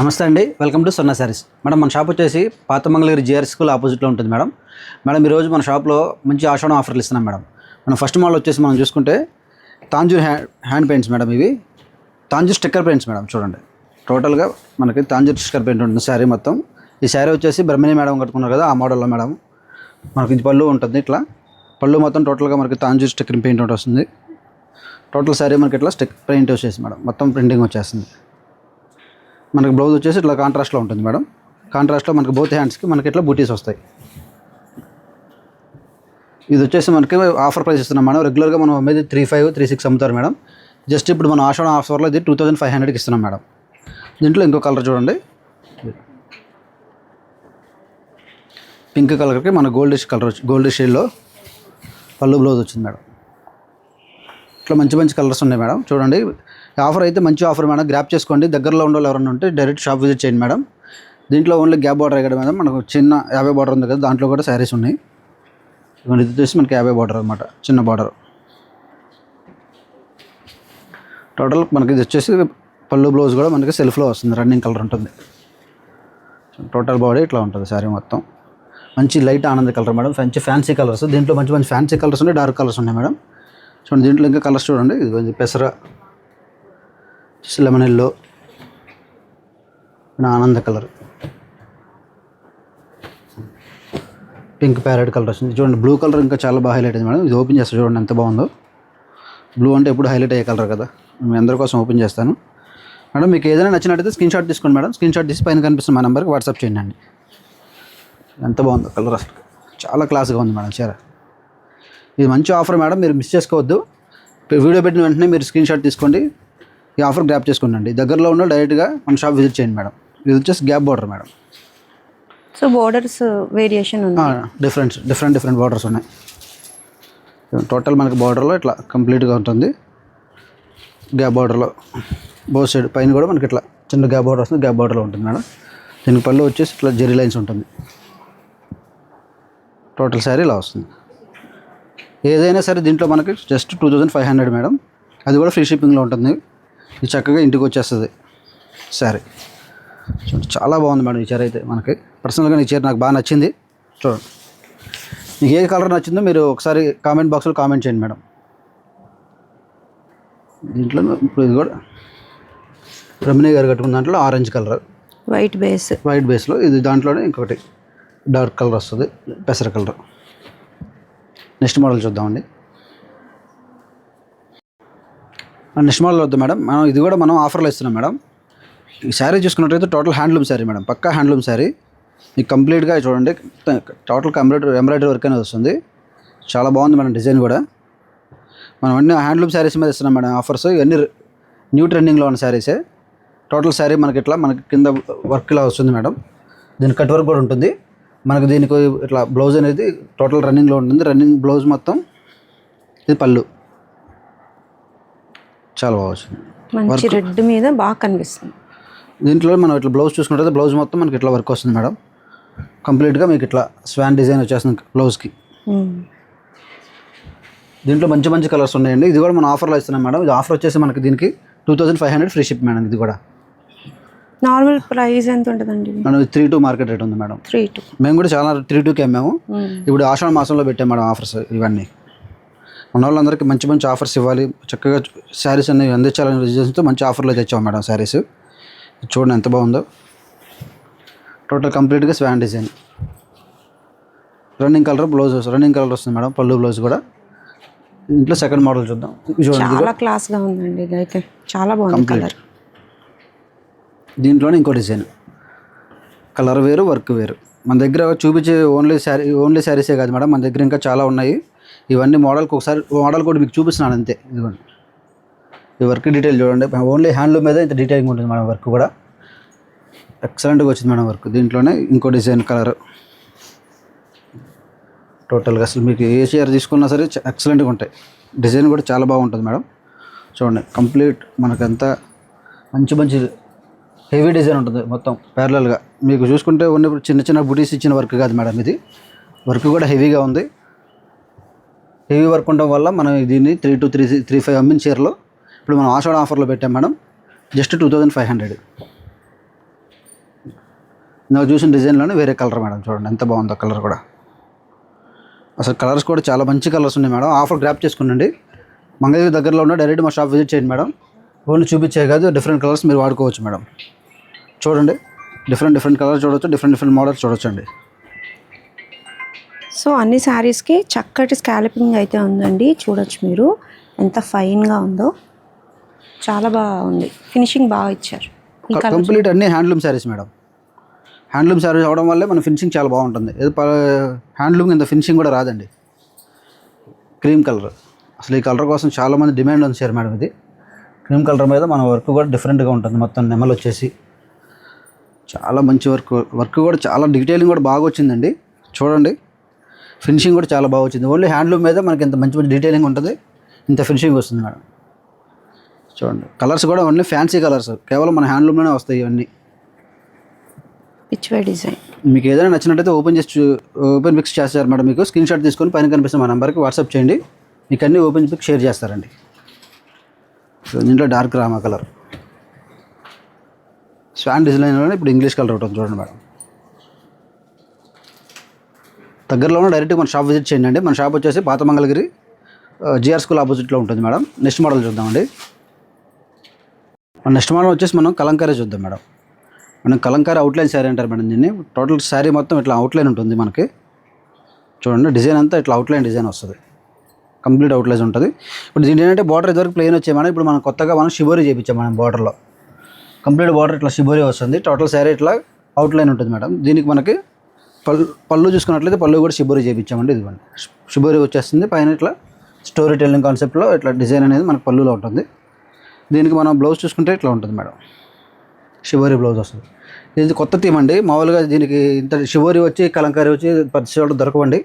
నమస్తే అండి, welcome to సొన్నా saris. Madam మన షాప్ వచ్చేసి పాత మంగళగిరి జిఆర్ స్కూల్ ఆపోజిట్లో ఉంటుంది మేడం. మేడం ఈరోజు మన షాప్లో మంచి ఆషాఢం ఆఫర్లు ఇస్తున్నాం మేడం. మనం ఫస్ట్ మోడల్ వచ్చేసి మనం చూసుకుంటే తాంజూర్ హ్యాండ్ పెయింట్స్ మేడం. ఇవి తాంజూర్ స్టిక్కర్ పెయింట్స్ మేడం. చూడండి, టోటల్గా మనకి తాంజూర్ స్టిక్కర్ పెయింట్ ఉంటుంది శారీ మొత్తం. ఈ శారీ వచ్చేసి బ్రహ్మిణి మేడం కట్టుకున్నారు కదా, ఆ మోడల్లో మేడం. మనకి ఇది పళ్ళు ఉంటుంది, ఇట్లా పళ్ళు మొత్తం టోటల్గా మనకి తాంజూర్ స్టిక్కర్ పెయింట్ ఒకటి వస్తుంది. టోటల్ శారీ మనకి ఇట్లా స్టిక్ పెయింట్ వచ్చేసి మేడం, మొత్తం ప్రింటింగ్ వచ్చేస్తుంది. మనకి బ్లౌజ్ వచ్చేసి ఇట్లా కాంట్రాస్ట్లో ఉంటుంది మేడం. కాంట్రాస్ట్లో మనకి బోత్ హ్యాండ్స్కి మనకి ఇట్లా బూటీస్ వస్తాయి. ఇది వచ్చేసి మనకి ఆఫర్ ప్రైస్ ఇస్తున్నాం మేడం. రెగ్యులర్గా మనం అమ్మేది 3500, 3600 అమ్ముతారు మేడం. జస్ట్ ఇప్పుడు మనం ఆషాఢం ఆఫర్లో ఇది 2500కి ఇస్తున్నాం మేడం. దీంట్లో ఇంకో కలర్ చూడండి, పింక్ కలర్కి మన గోల్డిష్ కలర్, గోల్డ్ షేడ్లో పళ్ళు బ్లౌజ్ వచ్చింది మేడం. ఇట్లా మంచి మంచి కలర్స్ ఉన్నాయి మేడం. చూడండి, ఆఫర్ అయితే మంచి ఆఫర్ మేడం, గ్రాప్ చేసుకోండి. దగ్గరలో ఉండే ఎవరైనా ఉంటే డైరెక్ట్ షాప్ విజిట్ చేయండి మేడం. దీంట్లో ఓన్లీ గ్యాప్ బార్డర్ కదా మేడం, మనకు చిన్న 50 బార్డర్ ఉంది కదా, దాంట్లో కూడా శారీస్ ఉన్నాయి. ఇది వచ్చేసి మనకి 50 బార్డర్ అనమాట, చిన్న బార్డర్. టోటల్ మనకి ఇది వచ్చేసి పళ్ళు బ్లౌజ్ కూడా మనకి సెల్ఫ్లో వస్తుంది, రన్నింగ్ కలర్ ఉంటుంది. టోటల్ బాడీ ఇట్లా ఉంటుంది శారీ మొత్తం. మంచి లైట్ ఆనంద కలర్ మేడం, మంచి ఫ్యాన్సీ కలర్స్. దీంట్లో మంచి మంచి ఫ్యాన్సీ కలర్స్ ఉన్నాయి, డార్క్ కలర్స్ ఉన్నాయి మేడం. చూడండి, దీంట్లో ఇంకా కలర్స్ చూడండి. ఇది కొంచెం పెసర, లెమన్ ఎల్లో, ఆనంద కలర్, పింక్ ప్యారెట్ కలర్ వచ్చింది. చూడండి, బ్లూ కలర్ ఇంకా చాలా బాగా హైలైట్ అయింది మేడం. ఇది ఓపెన్ చేస్తాను చూడండి ఎంత బాగుందో. బ్లూ అంటే ఎప్పుడు హైలైట్ అయ్యే కలర్ కదా, మీ అందరి కోసం ఓపెన్ చేస్తాను మేడం. మీకు ఏదైనా నచ్చినట్టయితే స్క్రీన్ షాట్ తీసుకోండి మేడం. స్క్రీన్ షాట్ తీసి పైన కనిపిస్తుంది మా నెంబర్కి వాట్సాప్ చేయండి అండి. ఎంత బాగుందో కలర్, అసలు చాలా క్లాస్గా ఉంది మేడం చీర. ఇది మంచి ఆఫర్ మేడం, మీరు మిస్ చేసుకోవద్దు. వీడియో పెట్టిన వెంటనే మీరు స్క్రీన్ షాట్ తీసుకోండి, ఈ ఆఫర్ గ్రాప్ చేసుకోండి. దగ్గరలో ఉన్న డైరెక్ట్గా మన షాప్ విజిట్ చేయండి మేడం. ఇది వచ్చేసి gap border madam. So borders variation ఉంది, డిఫరెంట్ బార్డర్స్ ఉన్నాయి. టోటల్ మనకి బార్డర్లో ఇట్లా కంప్లీట్గా ఉంటుంది. గ్యాప్ బార్డర్లో బోత్ సైడ్ పైన కూడా మనకి ఇట్లా చిన్న గ్యాప్ బార్డర్ వస్తుంది, గ్యాప్ బార్డర్లో ఉంటుంది మేడం. దీనికి పళ్ళు వచ్చేసి ఇట్లా జెరీ లైన్స్ ఉంటుంది. టోటల్ శారీ ఇలా వస్తుంది. ఏదైనా సరే దీంట్లో మనకి జస్ట్ 2500 మేడం, అది కూడా ఫ్రీ షిప్పింగ్లో ఉంటుంది. ఇది చక్కగా ఇంటికి వచ్చేస్తుంది శారీ. చాలా బాగుంది మేడం ఈ చీర అయితే. మనకి పర్సనల్గా ఈ చీర నాకు బాగా నచ్చింది. చూడండి, మీకు ఏ కలర్ నచ్చిందో మీరు ఒకసారి కామెంట్ బాక్స్లో కామెంట్ చేయండి మేడం. దీంట్లో ఇప్పుడు ఇది కూడా రమణి గారు కట్టుకున్న దాంట్లో ఆరెంజ్ కలర్, వైట్ బేస్లో ఇది. దాంట్లోనే ఇంకొకటి డార్క్ కలర్ వస్తుంది, పెసర కలర్. నెక్స్ట్ మోడల్ చూద్దామండి. నెక్స్ట్ మోడల్ వద్దాం మేడం. ఇది కూడా మనం ఆఫర్లో ఇస్తున్నాం మేడం. ఈ శారీ చూసుకున్నట్టయితే టోటల్ హ్యాండ్లూమ్ శారీ మేడం, పక్కా హ్యాండ్లూమ్ శారీ. మీకు కంప్లీట్గా చూడండి, టోటల్ ఎంబ్రాయిడరీ వర్క్ అనేది వస్తుంది. చాలా బాగుంది మేడం డిజైన్ కూడా. మనం అన్ని హ్యాండ్లూమ్ శారీస్ మీద ఇస్తున్నాం మేడం ఆఫర్స్. ఇవన్నీ న్యూ ట్రెండింగ్లో ఉన్న శారీసే. టోటల్ శారీ మనకి ఇట్లా మనకి కింద వర్క్ ఇలా వస్తుంది మేడం. దీనికి కట్ వర్క్ కూడా ఉంటుంది మనకు. దీనికి ఇట్లా బ్లౌజ్ అనేది టోటల్ రన్నింగ్లో ఉంటుంది. రన్నింగ్ బ్లౌజ్ మొత్తం. ఇది పళ్ళు చాలా బాగా వచ్చింది, మంచి రెడ్ మీద బాగా కనిపిస్తుంది. దీంట్లో మనం ఇట్లా బ్లౌజ్ చూసుకుంటే బ్లౌజ్ మొత్తం మనకి ఇట్లా వర్క్ వస్తుంది మేడం. కంప్లీట్గా మీకు ఇట్లా స్వాన్ డిజైన్ వచ్చేస్తుంది బ్లౌజ్కి. దీంట్లో మంచి మంచి కలర్స్ ఉన్నాయండి. ఇది కూడా మనం ఆఫర్లో ఇస్తున్నాం మేడం. ఇది ఆఫర్ వచ్చేసి మనకి దీనికి 2500 ఫ్రీ షిప్ మేడం. ఇది కూడా నార్మల్ ప్రైస్ ఎంత ఉంటుందండి? మనం 32 మార్కెట్ రేట్ ఉంది మేడం. 32 మేము కూడా చాలా 32కి అమ్మాము. ఇప్పుడు ఆషాఢ మాసంలో పెట్టాం మేడం ఆఫర్స్ ఇవన్నీ. మన వాళ్ళందరికీ మంచి మంచి ఆఫర్స్ ఇవ్వాలి, చక్కగా శారీస్ అనేవి అందించాలనే రీజన్స్తో మంచి ఆఫర్లో తెచ్చాము మేడం శారీస్. చూడండి ఎంత బాగుందో. టోటల్ కంప్లీట్గా Schwann design, running colour blouse, running colour వస్తుంది మేడం. పళ్ళు బ్లౌజ్ కూడా. ఇంట్లో సెకండ్ మోడల్ చూద్దాం. చాలా క్లాస్గా ఉందండి, ఇదైతే చాలా బాగుంది కలర్. దీంట్లోనే ఇంకో డిజైన్, కలర్ వేరు, వర్క్ వేరు. మన దగ్గర చూపించే ఓన్లీ శారీసే కాదు మేడం, మన దగ్గర ఇంకా చాలా ఉన్నాయి. ఇవన్నీ మోడల్కి ఒకసారి మోడల్ కూడా మీకు చూపిస్తున్నాను అంతే. ఇదిగోండి, ఈ వర్క్ డీటెయిల్ చూడండి. ఓన్లీ హ్యాండ్లూమ్ మీద ఇంత డీటెయిలింగ్ ఉంటుంది మేడం. వర్క్ కూడా ఎక్సలెంట్గా వచ్చింది మేడం వర్క్. దీంట్లోనే ఇంకో డిజైన్ కలర్. టోటల్గా అసలు మీకు ఏ చీర తీసుకున్నా సరే ఎక్సలెంట్గా ఉంటాయి. డిజైన్ కూడా చాలా బాగుంటుంది మేడం. చూడండి, కంప్లీట్ మనకంతా మంచి మంచి హెవీ డిజైన్ ఉంటుంది మొత్తం ప్యారలల్గా. మీకు చూసుకుంటే ఉన్న చిన్న చిన్న బుటీస్ ఇచ్చిన వర్క్ కాదు మేడం, ఇది వర్క్ కూడా హెవీగా ఉంది. హెవీ వర్క్ ఉండడం వల్ల మనం దీన్ని 3235 అమ్మిన చీరలో ఇప్పుడు మనం ఆషాఢ ఆఫర్లో పెట్టాం మేడం. జస్ట్ 2500. నాకు చూసిన డిజైన్లోనే వేరే కలర్ మేడం. చూడండి ఎంత బాగుందో కలర్ కూడా. అసలు కలర్స్ కూడా చాలా మంచి కలర్స్ ఉన్నాయి మేడం. ఆఫర్ గ్రాప్ చేసుకునండి. మంగళగిరి దగ్గరలో ఉన్న డైరెక్ట్ మా షాప్ విజిట్ చేయండి మేడం. ఓన్లీ చూపించే కాదు, డిఫరెంట్ కలర్స్ మీరు వాడుకోవచ్చు మేడం. చూడండి, డిఫరెంట్ కలర్స్ చూడవచ్చు, డిఫరెంట్ మోడల్స్ చూడొచ్చండి. సో అన్ని శారీస్కి చక్కటి స్కాలపింగ్ అయితే ఉందండి. చూడొచ్చు మీరు ఎంత ఫైన్గా ఉందో. చాలా బాగుంది, ఫినిషింగ్ బాగా ఇచ్చారు. కంప్లీట్ అన్ని handloom saris madam. Handloom saris అవడం వల్లే మన ఫినిషింగ్ చాలా బాగుంటుంది. ఏదో హ్యాండ్లూమ్ ఇంత ఫినిషింగ్ కూడా రాదండి. క్రీమ్ కలర్, అసలు ఈ కలర్ కోసం చాలామంది డిమాండ్ ఉంచారు మేడం. ఇది క్రీమ్ కలర్ మీద మన వర్క్ కూడా డిఫరెంట్గా ఉంటుంది. మొత్తం నెమలు వచ్చేసి చాలా మంచి వర్క్ కూడా చాలా డీటెయిలింగ్ కూడా బాగా వచ్చిందండి. చూడండి, ఫినిషింగ్ కూడా చాలా బాగా వచ్చింది. ఓన్లీ హ్యాండ్లూమ్ మీద మనకి ఇంత మంచి డీటెయిలింగ్ ఉంటుంది, ఇంత ఫినిషింగ్ వస్తుంది మేడం. చూడండి, కలర్స్ కూడా ఓన్లీ ఫ్యాన్సీ కలర్స్, కేవలం మన హ్యాండ్లూమ్లోనే వస్తాయి ఇవన్నీ. పిచ్వే డిజైన్ మీకు ఏదైనా నచ్చినట్టయితే ఓపెన్ పిక్స్ చేస్తారు మేడం. మీకు స్క్రీన్ షాట్ తీసుకొని పైన కనిపిస్తున్న మా నెంబర్కి వాట్సాప్ చేయండి. మీకు అన్ని ఓపెన్ పిక్స్ షేర్ చేస్తారండి. దీంట్లో డార్క్ రామా కలర్, స్వాన్ డిజైన్లోనే ఇప్పుడు ఇంగ్లీష్ కలర్ ఉంటుంది. చూడండి మేడం, దగ్గరలో ఉన్న డైరెక్ట్గా మన షాప్ విజిట్ చేయండి అండి. మన షాప్ వచ్చేసి పాత మంగళగిరి జిఆర్ స్కూల్ ఆపోజిట్లో ఉంటుంది మేడం. నెక్స్ట్ మోడల్ చూద్దామండి. మన నెక్స్ట్ మోడల్ వచ్చేసి మనం కలంకారీ చూద్దాం మేడం. మనం కలంకారీ అవుట్లైన్ శారీ అంటారు మేడం దీన్ని. టోటల్ శారీ మొత్తం ఇట్లా అవుట్లైన్ ఉంటుంది మనకి. చూడండి, డిజైన్ అంతా ఇట్లా అవుట్లైన్ డిజైన్ వస్తుంది, కంప్లీట్ అవుట్లైన్ ఉంటుంది. ఇప్పుడు దీని ఏంటంటే బార్డర్ ఇదివరకు ప్లెయిన్ వచ్చాయి మేడం. ఇప్పుడు మనం కొత్తగా షిబోరీ చేయించాం మనం బార్డర్లో. కంప్లీట్ బార్డర్ ఇట్లా షిబోరీ వస్తుంది. టోటల్ శారీ ఇట్లా అవుట్లైన్ ఉంటుంది మేడం. దీనికి మనకి పళ్ళు చూసుకున్నట్లయితే పళ్ళు కూడా షిబోరీ చేయించామండి. ఇదిగోండి, షిబోరీ వచ్చేస్తుంది. పైన ఇట్లా స్టోరీ టెల్లింగ్ కాన్సెప్ట్లో ఇట్లా డిజైన్ అనేది మనకు పళ్ళులో ఉంటుంది. దీనికి మనం బ్లౌజ్ చూసుకుంటే ఇట్లా ఉంటుంది మేడం, షిబోరీ బ్లౌజ్ వస్తుంది. ఇది కొత్త థీమ్ అండి. మామూలుగా దీనికి ఇంత షిబోరీ వచ్చి కలంకారీ వచ్చి 10 షోల్డర్ దొరకవండి.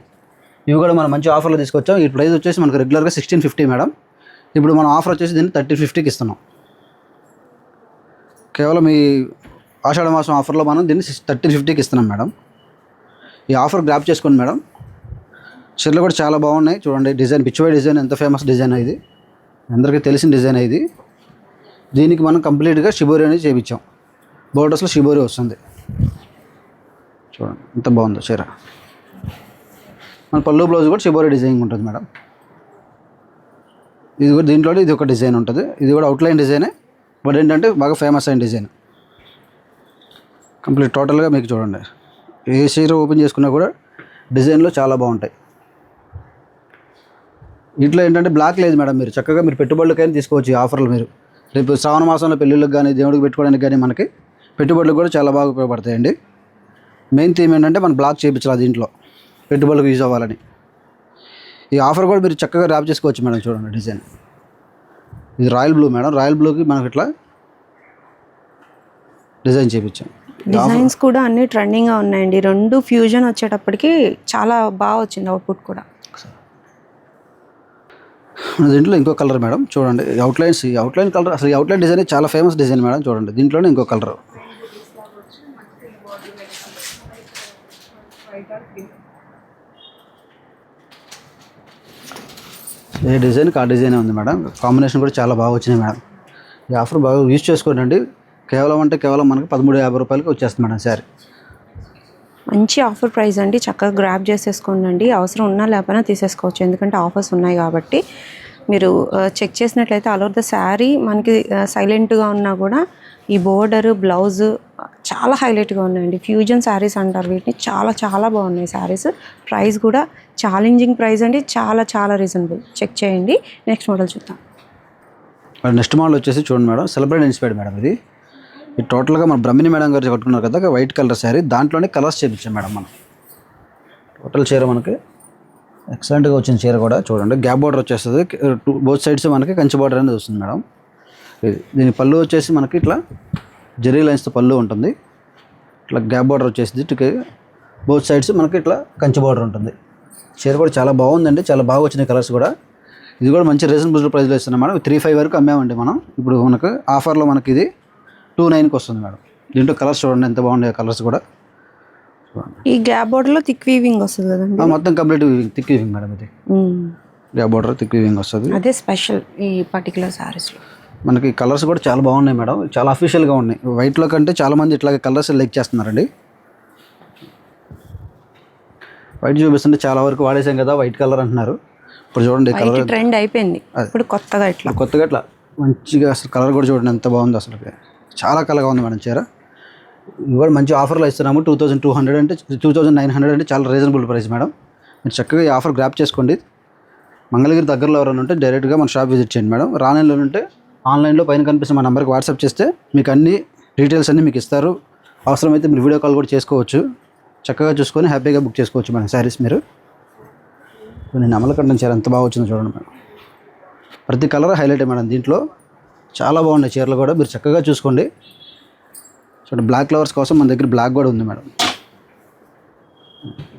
ఇవి కూడా మనం మంచి ఆఫర్లో తీసుకొచ్చాం. ఈ ప్రైస్ వచ్చేసి మనకు రెగ్యులర్గా 1650 మేడం. ఇప్పుడు మనం ఆఫర్ వచ్చేసి దీన్ని 1350కి ఇస్తున్నాం. కేవలం ఈ ఆషాఢ మాసం ఆఫర్లో మనం దీన్ని 1350కి ఇస్తున్నాం మేడం. ఈ ఆఫర్ గ్రాప్ చేసుకోండి మేడం. చీరలు కూడా చాలా బాగున్నాయి. చూడండి, డిజైన్ పిచ్చివై డిజైన్ ఎంత ఫేమస్ డిజైన్ ఇది, అందరికీ తెలిసిన డిజైన్ ఇది. దీనికి మనం కంప్లీట్గా షిబోరీ అనేది చేయించాం. బోర్డర్స్లో షిబోరీ వస్తుంది. చూడండి ఎంత బాగుందో చీర. మన పళ్ళు బ్లౌజ్ కూడా షిబోరీ డిజైన్ ఉంటుంది మేడం. ఇది కూడా దీంట్లో ఇది ఒక డిజైన్ ఉంటుంది. ఇది కూడా అవుట్లైన్ డిజైనే, బట్ ఏంటంటే బాగా ఫేమస్ అయిన డిజైన్. కంప్లీట్ టోటల్గా మీకు చూడండి, ఏ చీర ఓపెన్ చేసుకున్నా కూడా డిజైన్లో చాలా బాగుంటాయి. ఇంట్లో ఏంటంటే బ్లాక్ లేదు మేడం. మీరు చక్కగా మీరు పెట్టుబడులకైనా తీసుకోవచ్చు ఈ ఆఫర్లు. మీరు రేపు శ్రావణ మాసంలో పెళ్ళిళ్ళకి కానీ దేవుడికి పెట్టుకోవడానికి కానీ మనకి పెట్టుబడులకు కూడా చాలా బాగా ఉపయోగపడతాయండి. మెయిన్ థీమ్ ఏంటంటే మనం బ్లాక్ చేయించాలి దీంట్లో, పెట్టుబడులకు యూజ్ అవ్వాలని. ఈ ఆఫర్ కూడా మీరు చక్కగా ర్యాప్ చేసుకోవచ్చు మేడం. చూడండి డిజైన్, ఇది రాయల్ బ్లూ మేడం. రాయల్ బ్లూకి మనకి ఇట్లా డిజైన్ చేయించాం. డిజైన్స్ కూడా అన్ని ట్రెండింగ్గా ఉన్నాయండి. రెండు ఫ్యూజన్ వచ్చేటప్పటికి చాలా బాగా వచ్చింది అవుట్పుట్ కూడా. దీంట్లో ఇంకో కలర్ మేడం. చూడండి, అవుట్లైన్స్, ఈ అవుట్లైన్ కలర్ అసలు ఈ అవుట్లైన్ డిజైన్ చాలా ఫేమస్ డిజైన్ మేడం. చూడండి, దీంట్లోనే ఇంకో కలర్. ఏ డిజైన్కి ఆ డిజైనే ఉంది మేడం. కాంబినేషన్ కూడా చాలా బాగా వచ్చినాయి మేడం. ఈ ఆఫర్ బాగా యూజ్ చేసుకోండి. కేవలం మనకి 1350 రూపాయలకి వచ్చేస్తుంది మేడం శారీ. మంచి ఆఫర్ ప్రైస్ అండి. చక్కగా గ్రాప్ చేసేసుకోండి. అవసరం ఉన్నా లేకపోయినా తీసేసుకోవచ్చు, ఎందుకంటే ఆఫర్స్ ఉన్నాయి కాబట్టి. మీరు చెక్ చేసినట్లయితే ఆల్ ఓవర్ ద శారీ మనకి సైలెంట్గా ఉన్నా కూడా ఈ బోర్డర్ బ్లౌజ్ చాలా హైలైట్గా ఉన్నాయండి. ఫ్యూజన్ శారీస్ అంటారు వీటిని. చాలా చాలా బాగున్నాయి శారీస్. ప్రైస్ కూడా ఛాలెంజింగ్ ప్రైస్ అండి. చాలా చాలా రీజనబుల్. చెక్ చేయండి. నెక్స్ట్ మోడల్ చూద్దాం. నెక్స్ట్ మోడల్ వచ్చేసి చూడండి మేడం, సెలబ్రేట్ ఇన్స్పైర్డ్ మేడం. ఇది టోటల్గా మన బ్రహ్మిణి మేడం గారు కట్టుకున్నారు కదా వైట్ కలర్ శారీ, దాంట్లోనే కలర్స్ చేయించాం మేడం మనం. టోటల్ చీర మనకి ఎక్సలెంట్గా వచ్చిన చీర కూడా. చూడండి, గ్యాప్ బార్డర్ వచ్చేస్తుంది. బోత్ సైడ్స్ మనకి కంచి బార్డర్ అనేది వస్తుంది మేడం. దీని పళ్ళు వచ్చేసి మనకి ఇట్లా జెరీ లైన్స్తో పళ్ళు ఉంటుంది. ఇట్లా గ్యాప్ బార్డర్ వచ్చేసి బోత్ సైడ్స్ మనకి ఇట్లా కంచి బార్డర్ ఉంటుంది. చీర కూడా చాలా బాగుందండి. చాలా బాగా వచ్చినాయి కలర్స్ కూడా. ఇది కూడా మంచి రీజనబుల్ ప్రైస్లో ఇస్తున్నాం మేడం. 35 వరకు అమ్మామండి మనం. ఇప్పుడు మనకు ఆఫర్లో మనకి ఇది 29కి వస్తుంది మేడం. దీంట్లో కలర్స్ చూడండి ఎంత బాగున్నాయి కలర్స్ కూడా. ఈ గ్యాప్ బోర్డర్లో థిక్ వీవింగ్ వస్తుంది కదండి. మొత్తం కంప్లీట్ థిక్ వీవింగ్ మేడం. ఇది గ్యాప్ బోర్డర్ థిక్ వీవింగ్ వస్తుంది. అదే స్పెషల్ ఈ పర్టికులర్ శారీస్లో. మనకి కలర్స్ కూడా చాలా బాగున్నాయి మేడం. చాలా అఫీషియల్గా ఉన్నాయి. వైట్లో కంటే చాలామంది ఇట్లాగే కలర్స్ లైక్ చేస్తున్నారండి. వైట్ చూపిస్తుంటే చాలా వరకు వాడేసాం కదా, వైట్ కలర్ అంటున్నారు. ఇప్పుడు చూడండి కలర్ ట్రెండ్ అయిపోయింది, ఇప్పుడు కొత్తగా ఇట్లా మంచిగా అసలు కలర్ కూడా చూడండి ఎంత బాగుందో, అసలు చాలా కలర్గా ఉంది మేడం చీర. ఇది కూడా మంచి ఆఫర్లో ఇస్తున్నాము. 2200 అంటే 2900 అంటే చాలా రీజనబుల్ ప్రైస్ మేడం. మీరు చక్కగా ఈ ఆఫర్ గ్రాప్ చేసుకోండి. మంగళగిరి దగ్గరలో ఎవరైనా ఉంటే డైరెక్ట్గా మన షాప్ విజిట్ చేయండి మేడం. రానైన్లో ఉంటే ఆన్లైన్లో పైన కనిపిస్తున్న మా నెంబర్కి వాట్సాప్ చేస్తే మీకు అన్ని డీటెయిల్స్ అన్నీ మీకు ఇస్తారు. అవసరమైతే మీరు వీడియో కాల్ కూడా చేసుకోవచ్చు. చక్కగా చూసుకొని హ్యాపీగా బుక్ చేసుకోవచ్చు మేడం శారీస్. మీరు నేను అమలకండం చీర ఎంత బాగా వచ్చిందో చూడండి మేడం. ప్రతి కలర్ హైలైట్ మేడం దీంట్లో. చాలా బాగున్నాయి చీరలు కూడా, మీరు చక్కగా చూసుకోండి. చూడండి బ్లాక్ ఫ్లవర్స్ కోసం మన దగ్గర బ్లాక్ కూడా ఉంది మేడం.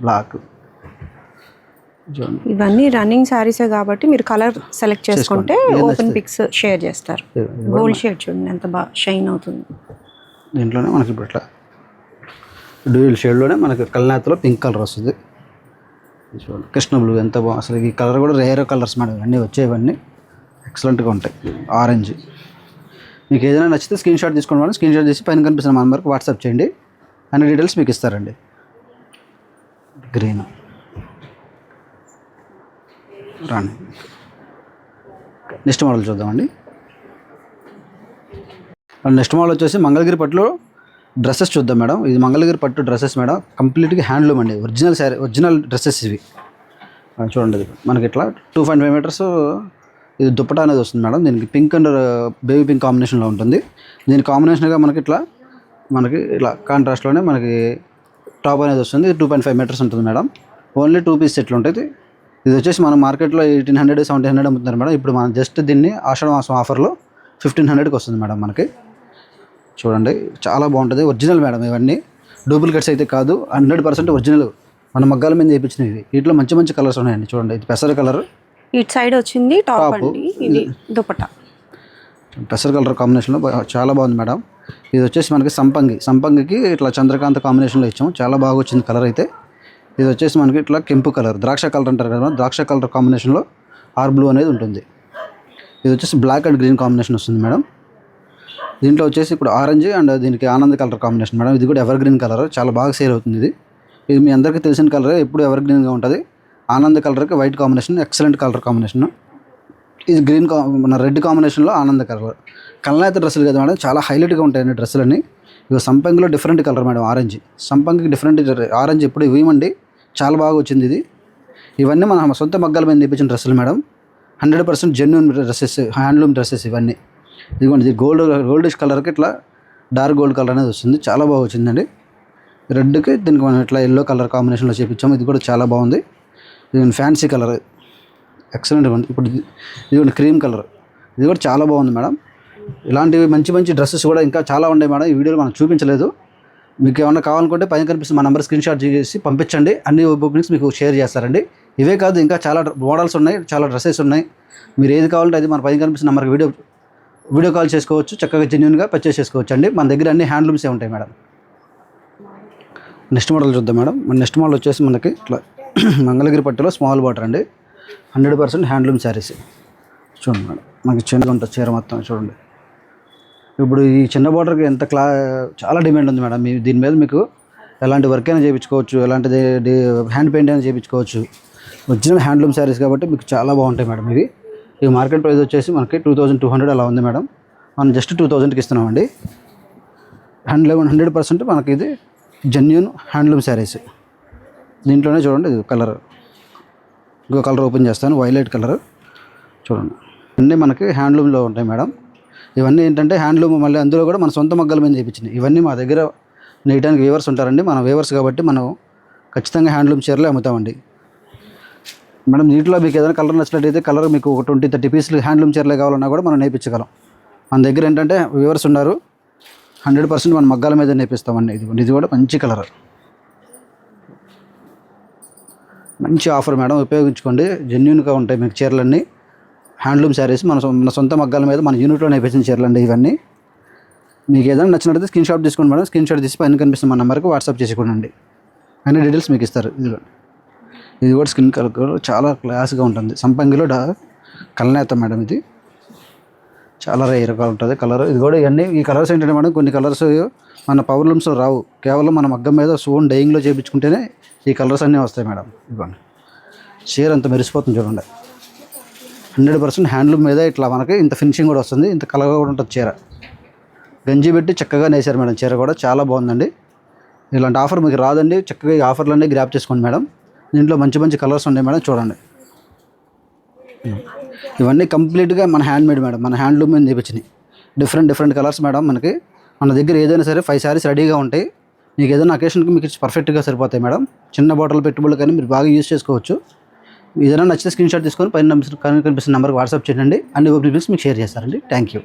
బ్లాక్ ఇవన్నీ రన్నింగ్ శారీసే కాబట్టి మీరు కలర్ సెలెక్ట్ చేసుకుంటే ఓపెన్ పిక్స్ షేర్ చేస్తారు. గోల్డ్ షేడ్ చూడండి ఎంత బాగా షైన్ అవుతుంది. దీంట్లోనే మనకి ఇప్పుడు ఇట్లా డ్యూయల్ షేడ్లోనే మనకి కల్నాథ్లో పింక్ కలర్ వస్తుంది. చూడండి కృష్ణ బ్లూ ఎంత బాగుంది అసలు. ఈ కలర్ కూడా రేర్ కలర్స్ మేడం, ఇవన్నీ వచ్చేవన్నీ ఎక్సలెంట్గా ఉంటాయి. ఆరెంజ్ మీకు ఏదైనా నచ్చితే స్క్రీన్ షాట్ తీసుకోండి మేడం. స్క్రీన్ షాట్ చేసి పైన కనిపిస్తున్న మన నెంబర్కి వాట్సాప్ చేయండి, అన్ని డీటెయిల్స్ మీకు ఇస్తారండి. గ్రీన్ రాణి. నెక్స్ట్ మోడల్ చూద్దామండి. నెక్స్ట్ మోడల్ వచ్చేసి మంగళగిరి పట్టులో డ్రెస్సెస్ చూద్దాం మేడం. ఇది మంగళగిరి పట్టు డ్రెస్సెస్ మేడం, కంప్లీట్గా హ్యాండ్లూమ్ అండి. ఒరిజినల్ శారీ, ఒరిజినల్ డ్రెస్సెస్ ఇవి. చూడండి ఇది మనకి ఇట్లా 2.5 మీటర్స్ ఇది దుప్పటా అనేది వస్తుంది మేడం. దీనికి పింక్ అండ్ బేబీ పింక్ కాంబినేషన్లో ఉంటుంది. దీని కాంబినేషన్గా మనకి ఇట్లా కాంట్రాస్ట్లోనే మనకి టాప్ అనేది వస్తుంది. 2.5 మీటర్స్ ఉంటుంది మేడం. ఓన్లీ 2 పీస్ సెట్లు ఉంటుంది. ఇది వచ్చేసి మనం మార్కెట్లో 1800 1700 అమ్ముతున్నారు మేడం. ఇప్పుడు మనం జస్ట్ దీన్ని ఆషాఢ మాసం ఆఫర్లో 1500కి వస్తుంది మేడం మనకి. చూడండి చాలా బాగుంటుంది. ఒరిజినల్ మేడం, ఇవన్నీ డూప్లికేట్స్ అయితే కాదు, 100% ఒరిజినల్. మన మగ్గాల మీద చేయించినవి. వీటిలో మంచి మంచి కలర్స్ ఉన్నాయండి. చూడండి ఇది పెసర కలర్, ఇటు సైడ్ వచ్చింది టాప్ అండి, ఇది దుపట్టా పెసర కలర్ కాంబినేషన్లో చాలా బాగుంది మేడం. ఇది వచ్చేసి మనకి సంపంగికి ఇట్లా చంద్రకాంత కాంబినేషన్లో ఇచ్చాము. చాలా బాగా వచ్చింది కలర్ అయితే. ఇది వచ్చేసి మనకి ఇట్లా కెంపు కలర్, ద్రాక్ష కలర్ అంటారు కదా, ద్రాక్ష కలర్ కాంబినేషన్లో ఆర్ బ్లూ అనేది ఉంటుంది. ఇది వచ్చేసి బ్లాక్ అండ్ గ్రీన్ కాంబినేషన్ వస్తుంది మేడం. దీంట్లో వచ్చేసి ఇప్పుడు ఆరెంజ్ అండ్ దీనికి ఆనంద్ కలర్ కాంబినేషన్ మేడం. ఇది కూడా ఎవర్ గ్రీన్ కలర్, చాలా బాగా సేల్ అవుతుంది. ఇది మీ అందరికీ తెలిసిన కలరే, ఎప్పుడు ఎవర్ గ్రీన్గా ఉంటుంది. ఆనంద్ కలర్కి white combination, excellent colour combination. ఇది గ్రీన్ మన రెడ్ కాంబినేషన్లో ఆనంద్ కలర్. కల్నాథ్ డ్రెస్సులు కదా మేడం, చాలా హైలైట్గా ఉంటాయండి డ్రెస్సులన్నీ. ఇక సంపంగిలో డిఫరెంట్ కలర్ మేడం, ఆరెంజ్. సంపంగికి డిఫరెంట్ ఆరెంజ్ ఎప్పుడు ఇవ్వమండి, చాలా బాగా వచ్చింది ఇది. ఇవన్నీ మన సొంత మగ్గాల మీద తెప్పించిన డ్రెస్సులు madam. 100% genuine dresses, handloom dresses ఇవన్నీ. ఇదిగోండి ఇది గోల్డిష్ కలర్కి ఇట్లా డార్క్ గోల్డ్ కలర్ అనేది వస్తుంది. చాలా బాగా వచ్చిందండి. రెడ్కి దీనికి మనం ఇట్లా ఎల్లో కలర్ కాంబినేషన్లో చేపించాము. ఇది కూడా చాలా బాగుంది. ఇది ఫ్యాన్సీ కలర్, ఎక్సలెంట్ ఉంది. ఇప్పుడు ఇది క్రీమ్ కలర్, ఇది కూడా చాలా బాగుంది మేడం. ఇలాంటివి మంచి మంచి డ్రెస్సెస్ కూడా ఇంకా చాలా ఉన్నాయి మేడం. ఈ వీడియోలో మనం చూపించలేదు. మీకు ఏమన్నా కావాలనుకుంటే పైన కనిపిస్తుంది మా నెంబర్, స్క్రీన్ షాట్ చేసి పంపించండి. అన్ని బుకింగ్స్ మీకు షేర్ చేస్తారండి. ఇవే కాదు ఇంకా చాలా మోడల్స్ ఉన్నాయి, చాలా డ్రెస్సెస్ ఉన్నాయి. మీరు ఏది కావాలంటే అది మన పైన కనిపిస్తున్న నెంబర్కి వీడియో కాల్ చేసుకోవచ్చు. చక్కగా జెన్యూన్గా పర్చేస్ చేసుకోవచ్చు అండి. మన దగ్గర అన్ని హ్యాండ్లూమ్సే ఉంటాయి మేడం. నెక్స్ట్ మోడల్ చూద్దాం మేడం. మన నెక్స్ట్ మోడల్ వచ్చేసి మనకి ఇట్లా మంగళగిరి పట్టులో స్మాల్ బార్డర్ అండి, 100% హ్యాండ్లూమ్ శారీస్. చూడండి మేడం, మనకి చిన్నగా ఉంటుంది చీర మొత్తం. చూడండి ఇప్పుడు ఈ చిన్న బార్డర్కి ఎంత చాలా డిమాండ్ ఉంది మేడం. దీని మీద మీకు ఎలాంటి వర్క్ అయినా చేయించుకోవచ్చు, ఎలాంటిది హ్యాండ్ పెయింట్ అయినా చేయించుకోవచ్చు. ఒరిజినల్ హ్యాండ్లూమ్ శారీస్ కాబట్టి మీకు చాలా బాగుంటాయి మేడం. ఈ మార్కెట్ ప్రైస్ వచ్చేసి మనకి 2200 అలా ఉంది మేడం. మనం జస్ట్ 2000కి ఇస్తున్నామండి. 100% మనకి ఇది జెన్యూన్ హ్యాండ్లూమ్ శారీస్. దీంట్లోనే చూడండి ఇది కలర్, ఇంకో కలర్ ఓపెన్ చేస్తాను, వైలెట్ కలర్. చూడండి అన్నీ మనకి హ్యాండ్లూమ్లో ఉంటాయి మేడం. ఇవన్నీ ఏంటంటే హ్యాండ్లూమ్, మళ్ళీ అందులో కూడా మన సొంత మగ్గల మీద చేయించినాయి. ఇవన్నీ మా దగ్గర నేయడానికి వేవర్స్ ఉంటారండి. మన వేవర్స్ కాబట్టి మనం ఖచ్చితంగా హ్యాండ్లూమ్ చీరలే అమ్ముతామండి మేడం. దీంట్లో మీకు ఏదైనా కలర్ నచ్చినట్టయితే కలర్ మీకు ఒక 20-30 పీసులు హ్యాండ్లూమ్ చీరలే కావాలన్నా కూడా మనం నేర్పించగలం. మన దగ్గర ఏంటంటే వేవర్స్ ఉన్నారు, 100% మన మగ్గాల మీద నేర్పిస్తామండి. ఇది కూడా మంచి కలర్, మంచి ఆఫర్ మేడం, ఉపయోగించుకోండి. జెన్యూన్గా ఉంటాయి మీకు చీరలన్నీ. హ్యాండ్లూమ్ శారీస్ మన సొంత మగ్గాల మీద మన యూనిట్లో నేర్పించిన చీరలు అండి ఇవన్నీ. మీకు ఏదైనా నచ్చినట్లయితే స్క్రీన్ షాట్ తీసుకోండి మేడం. స్క్రీన్ షాట్ తీసి పైన కనిపిస్తున్న మన నెంబర్కి వాట్సాప్ చేసుకోండి. అన్ని డీటెయిల్స్ మీకు ఇస్తారు. ఇది కూడా స్కిన్ కలర్ చాలా క్లాస్గా ఉంటుంది. సంపంగిలో కల్నేత మేడం, ఇది చాలా రేర్గా ఉంటుంది కలర్. ఇది కూడా ఇవన్నీ ఈ కలర్స్ ఏంటంటే మేడం కొన్ని కలర్స్ మన పవర్ లూమ్స్లో రావు, కేవలం మన మగ్గం మీద ఓన్ డైయింగ్లో చేయించుకుంటేనే ఈ కలర్స్ అన్నీ వస్తాయి మేడం. ఇవ్వండి చీర అంత మెరిసిపోతుంది చూడండి. 100% హ్యాండ్లూమ్ మీద ఇట్లా మనకి ఇంత ఫినిషింగ్ కూడా వస్తుంది, ఇంత కలర్గా కూడా ఉంటుంది చీర. గంజి పెట్టి చక్కగా నేసారు మేడం, చీర కూడా చాలా బాగుందండి. ఇలాంటి ఆఫర్ మీకు రాదండి, చక్కగా ఈ ఆఫర్లన్నీ గ్రాప్ చేసుకోండి మేడం. దీంట్లో మంచి మంచి కలర్స్ ఉన్నాయి మేడం, చూడండి. ఇవన్నీ కంప్లీట్గా మన హ్యాండ్ మేడ్ మేడం, మన హ్యాండ్లూమ్ మీద చేపించినాయి. Different colours madam. మనకి మన దగ్గర ఏదైనా సరే 5 శారీస్ రెడీగా ఉంటాయి. మీకు ఏదైనా అకేషన్కి మీకు పర్ఫెక్ట్గా సరిపోతాయి మేడం. చిన్న బాటిల్ పెట్టుబడులు కానీ మీరు బాగా యూజ్ చేసుకోవచ్చు. ఏదైనా నచ్చితే స్క్రీన్ షాట్ తీసుకొని పైన కనిపిస్తున్న నెంబర్కి వాట్సాప్ చేయండి. అన్ని ఓపెనింగ్స్ మీకు షేర్ చేస్తారండి. Thank you.